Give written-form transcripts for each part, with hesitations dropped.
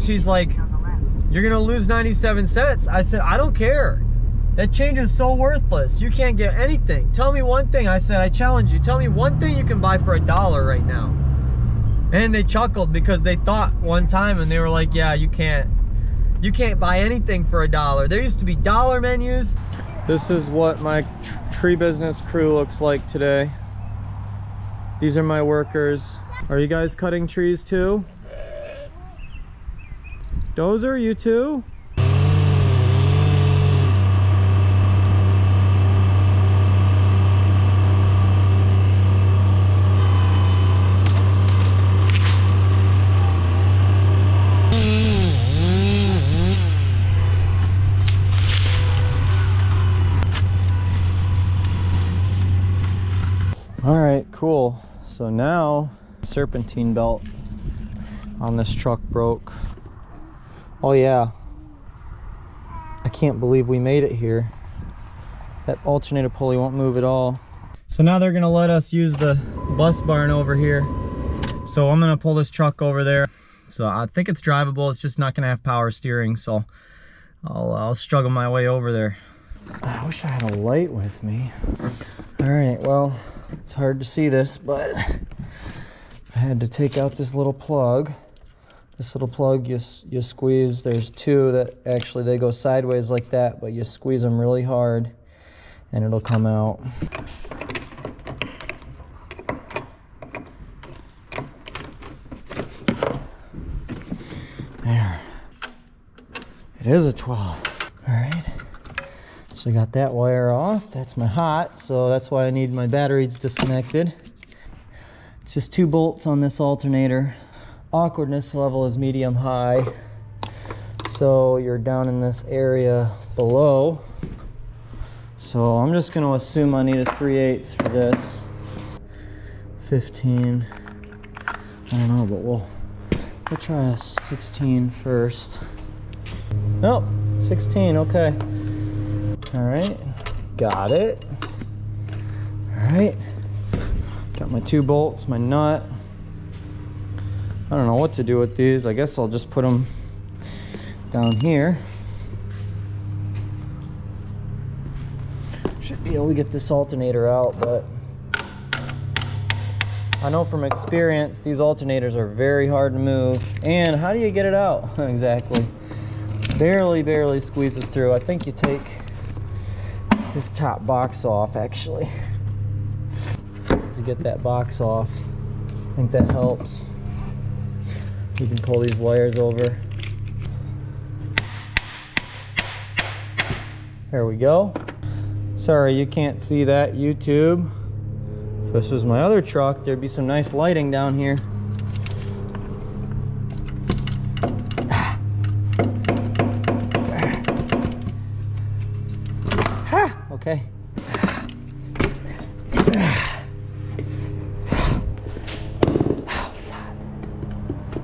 She's like, you're gonna lose 97 cents. I said, I don't care. That change is so worthless. You can't get anything. Tell me one thing. I said, I challenge you. Tell me one thing you can buy for $1 right now. And they chuckled because they thought one time and they were like, yeah, you can't buy anything for $1. There used to be dollar menus. This is what my tree business crew looks like today. These are my workers. Are you guys cutting trees too? Dozer, you too? All right, cool. So now Serpentine Belt on this truck broke. Oh yeah, I can't believe we made it here. That alternator pulley won't move at all. So now they're gonna let us use the bus barn over here. So I'm gonna pull this truck over there. So I think it's drivable, it's just not gonna have power steering. So I'll struggle my way over there. I wish I had a light with me. All right, well, it's hard to see this, but I had to take out this little plug. This little plug you squeeze. There's two that actually they go sideways like that, but you squeeze them really hard and it'll come out. There. It is a 12. All right. So I got that wire off. That's my hot, so that's why I need my batteries disconnected. It's just 2 bolts on this alternator. Awkwardness level is medium high. So you're down in this area below. So I'm just gonna assume I need a 3/8 for this. 15, I don't know, but we'll try a 16 first. Nope, 16, okay. All right, got it. All right, got my 2 bolts, my nut. I don't know what to do with these. I guess I'll just put them down here. Should be able to get this alternator out, but I know from experience these alternators are very hard to move. And how do you get it out? Exactly. Barely squeezes through. I think you take this top box off actually to get that box off. I think that helps. You can pull these wires over. There we go. Sorry you can't see that, YouTube. If this was my other truck, there'd be some nice lighting down here. Okay.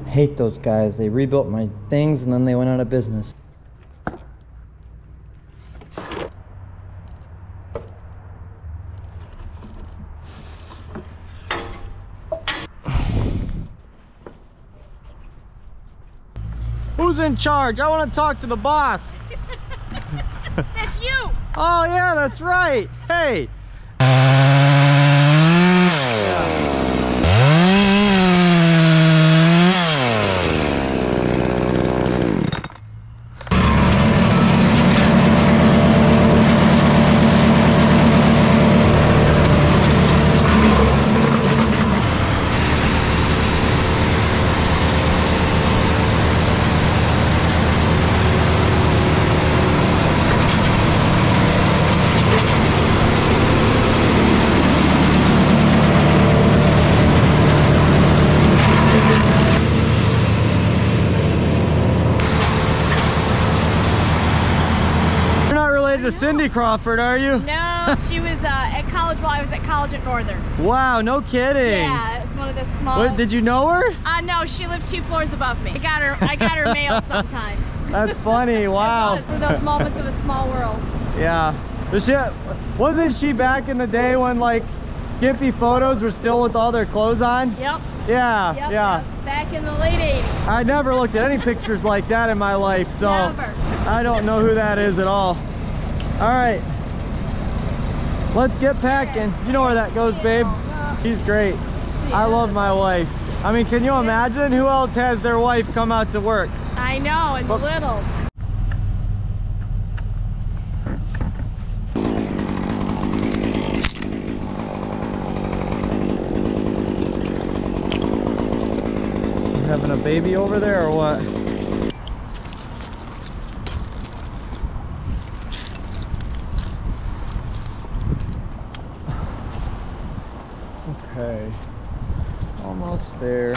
I hate those guys. They rebuilt my things and then they went out of business. Who's in charge? I want to talk to the boss. That's you. Oh yeah, that's right. Hey. Cindy Crawford, are you? No, she was at college while I was at college at Northern. Wow, no kidding. Yeah, it's one of the small. What, did you know her? No, she lived 2 floors above me. I got her mail sometimes. That's funny. Wow. For those moments of a small world. Yeah. Wasn't she back in the day when like skimpy photos were still with all their clothes on? Yep. Yeah, Yep, yeah. yep, back in the late 80s. I never looked at any pictures like that in my life, so Never. I don't know who that is at all. All right, let's get packing. You know where that goes, babe. She's great. I love my wife. I mean, can you imagine who else has their wife come out to work? I know, and little. Having a baby over there or what? Okay, almost there.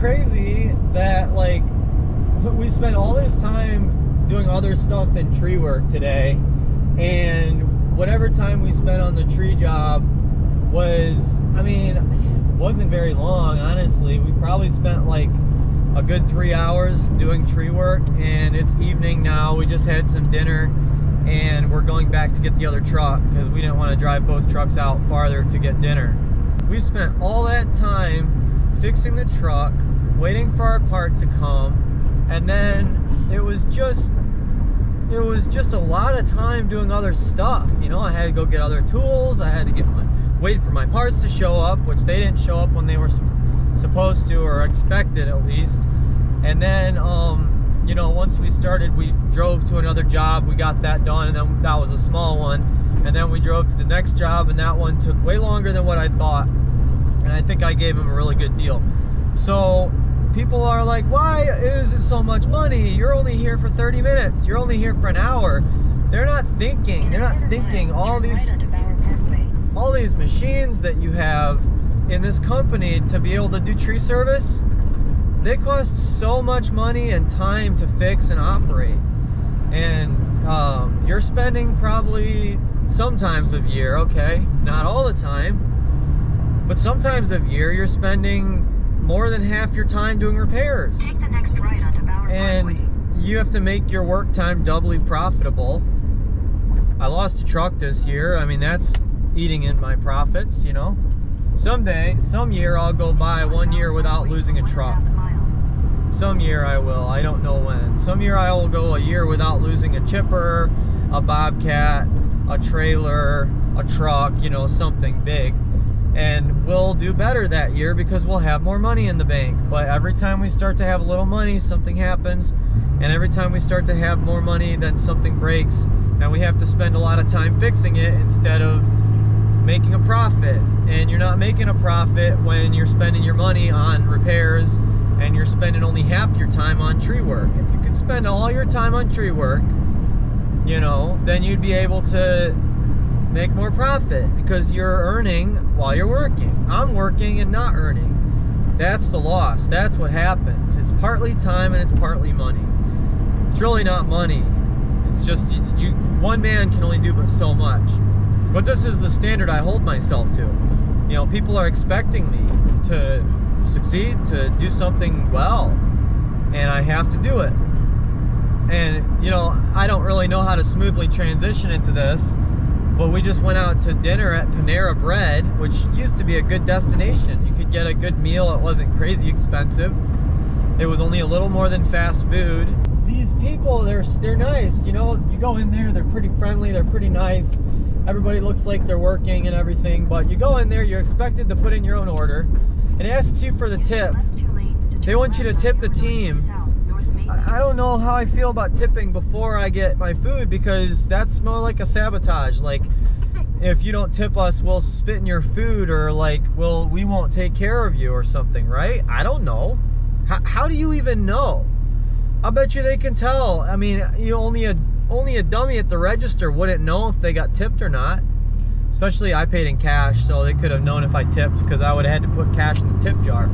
crazy that like we spent all this time doing other stuff than tree work today, and whatever time we spent on the tree job was, I mean, wasn't very long, honestly. We probably spent like a good 3 hours doing tree work, and it's evening now. We just had some dinner and we're going back to get the other truck because we didn't want to drive both trucks out farther to get dinner. We spent all that time fixing the truck, waiting for our part to come, and then it was just a lot of time doing other stuff. You know, I had to go get other tools, I had to wait for my parts to show up, which they didn't show up when they were supposed to, or expected at least. And then you know, once we started, we drove to another job, we got that done, and then that was a small one, and then we drove to the next job, and that one took way longer than what I thought, and I think I gave him a really good deal. So people are like, why is it so much money? You're only here for 30 minutes, you're only here for an hour. They're not thinking all these machines that you have in this company to be able to do tree service, they cost so much money and time to fix and operate. And you're spending probably sometimes of year, okay, not all the time, but sometimes of year you're spending more than half your time doing repairs. Take the next right onto Bauer Parkway. And you have to make your work time doubly profitable. I lost a truck this year. I mean, that's eating in my profits, you know. Some year I'll go by 1 year without losing a truck. Some year I will, I don't know when. Some year I will go a year without losing a chipper, a bobcat, a trailer, a truck, you know, something big. And we'll do better that year because we'll have more money in the bank. But every time we start to have a little money, something happens. And every time we start to have more money, then something breaks. And we have to spend a lot of time fixing it instead of making a profit. And you're not making a profit when you're spending your money on repairs and you're spending only half your time on tree work. If you could spend all your time on tree work, you know, then you'd be able to make more profit because you're earning while you're working. I'm working and not earning. That's the loss. That's what happens. It's partly time and it's partly money. It's really not money. It's just one man can only do but so much. But this is the standard I hold myself to. You know, people are expecting me to succeed, to do something well, and I have to do it. And, you know, I don't really know how to smoothly transition into this, but we just went out to dinner at Panera Bread, which used to be a good destination. You could get a good meal. It wasn't crazy expensive. It was only a little more than fast food. These people, they're nice. You know, you go in there, they're pretty friendly, they're pretty nice. Everybody looks like they're working and everything, but you go in there, you're expected to put in your own order. It asks you for the tip. They want you to tip the team. I don't know how I feel about tipping before I get my food because that's more like a sabotage. Like, if you don't tip us, we'll spit in your food, or like, we won't take care of you or something, right? I don't know. How do you even know? I bet you they can tell. I mean, only a dummy at the register wouldn't know if they got tipped or not. Especially I paid in cash, so they could have known if I tipped because I would have had to put cash in the tip jar.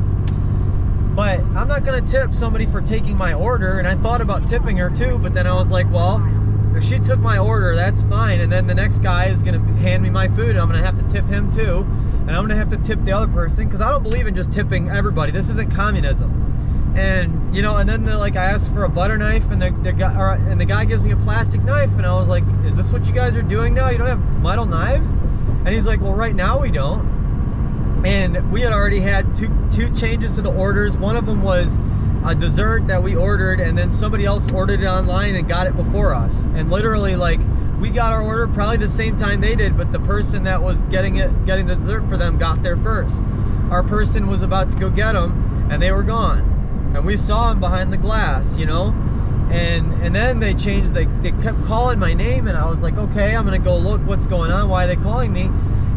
But I'm not gonna tip somebody for taking my order, and I thought about tipping her too, but then I was like, well, if she took my order, that's fine, and then the next guy is gonna hand me my food, and I'm gonna have to tip him too, and I'm gonna have to tip the other person, because I don't believe in just tipping everybody. This isn't communism. And, you know, and then I asked for a butter knife, and the guy gives me a plastic knife, and I was like, is this what you guys are doing now? You don't have metal knives? And he's like, well, right now we don't. And we had already had two changes to the orders. One of them was a dessert that we ordered, and then somebody else ordered it online and got it before us. And literally, like, we got our order probably the same time they did, but the person that was getting the dessert for them got there first. Our person was about to go get them, and they were gone. And we saw them behind the glass, you know? And then they changed, they kept calling my name, and I was like, okay, I'm gonna go look what's going on, why are they calling me?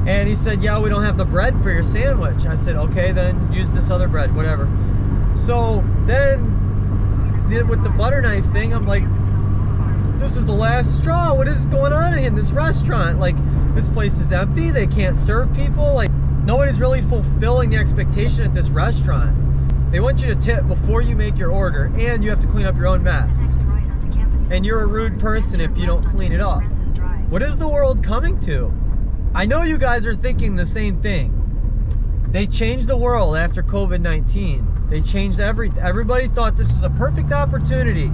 And he said, yeah, we don't have the bread for your sandwich. I said, okay, then use this other bread, whatever. So then with the butter knife thing, I'm like, this is the last straw. What is going on in this restaurant? Like, this place is empty. They can't serve people. Like, nobody's really fulfilling the expectation at this restaurant. They want you to tip before you make your order, and you have to clean up your own mess. And you're a rude person if you don't clean it up. What is the world coming to? I know you guys are thinking the same thing. They changed the world after COVID-19. They changed everything. Everybody thought this was a perfect opportunity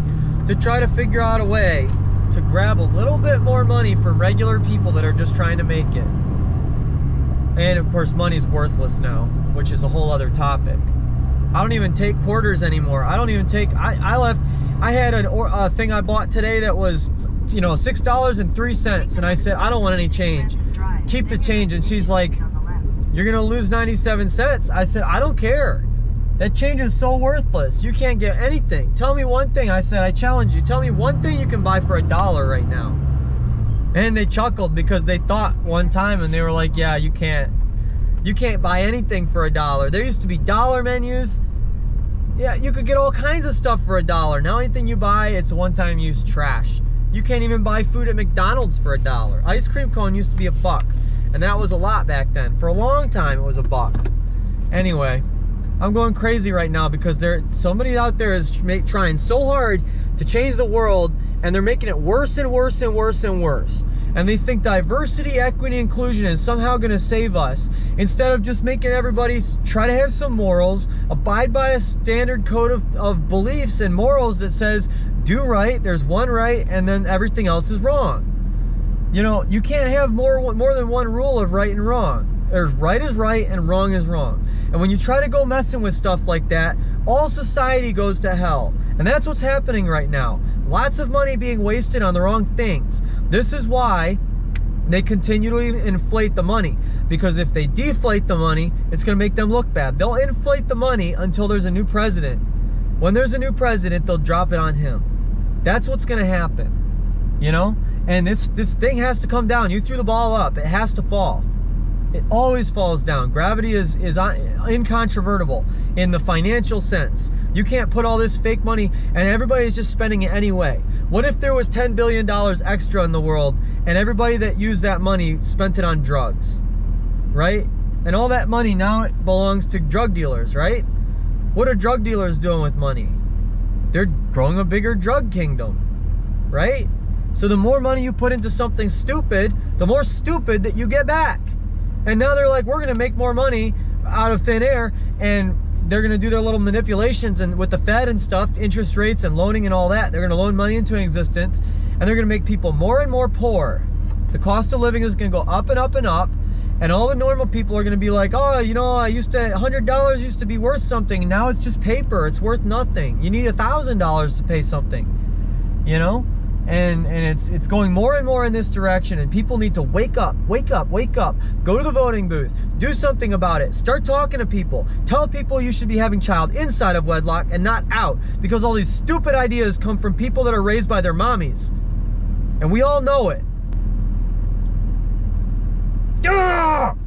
to try to figure out a way to grab a little bit more money from regular people that are just trying to make it. And of course, money's worthless now, which is a whole other topic. I don't even take quarters anymore. I don't even take, I had a thing I bought today that was, you know, $6.03, and I said, I don't want any change. Keep the change. And she's like, you're gonna lose 97 cents. I said, I don't care. That change is so worthless. You can't get anything. Tell me one thing. I said, I challenge you. Tell me one thing you can buy for $1 right now. And they chuckled because they thought one time, and they were like, yeah, you can't buy anything for $1. There used to be dollar menus. Yeah, you could get all kinds of stuff for $1. Now anything you buy, it's one-time use trash. You can't even buy food at McDonald's for $1. Ice cream cone used to be $1, and that was a lot back then. For a long time, it was $1. Anyway, I'm going crazy right now because somebody out there is trying so hard to change the world, and they're making it worse and worse and worse and worse. and they think diversity, equity, inclusion is somehow going to save us, instead of just making everybody try to have some morals, abide by a standard code of beliefs and morals that says do right, there's one right, and then everything else is wrong. You know, you can't have more than one rule of right and wrong. There's right is right and wrong is wrong. And when you try to go messing with stuff like that, all society goes to hell. And that's what's happening right now. Lots of money being wasted on the wrong things. This is why they continue to inflate the money. Because if they deflate the money, it's going to make them look bad. They'll inflate the money until there's a new president. When there's a new president, they'll drop it on him. That's what's going to happen. You know? And this thing has to come down. You threw the ball up. It has to fall. It always falls down. Gravity is incontrovertible in the financial sense. You can't put all this fake money and everybody's just spending it anyway. What if there was $10 billion extra in the world and everybody that used that money spent it on drugs, right? And all that money now it belongs to drug dealers, right? What are drug dealers doing with money? They're growing a bigger drug kingdom, right? So the more money you put into something stupid, the more stupid that you get back. And now they're like, we're going to make more money out of thin air, and they're going to do their little manipulations and with the Fed and stuff, interest rates and loaning and all that. They're going to loan money into existence, and they're going to make people more and more poor. The cost of living is going to go up and up and up, and all the normal people are going to be like, oh, you know, $100 used to be worth something. Now it's just paper. It's worth nothing. You need $1,000 to pay something, you know? And it's going more and more in this direction, and people need to wake up, wake up, wake up. Go to the voting booth, do something about it, start talking to people, tell people you should be having child inside of wedlock and not out, because all these stupid ideas come from people that are raised by their mommies, and we all know it. Ah!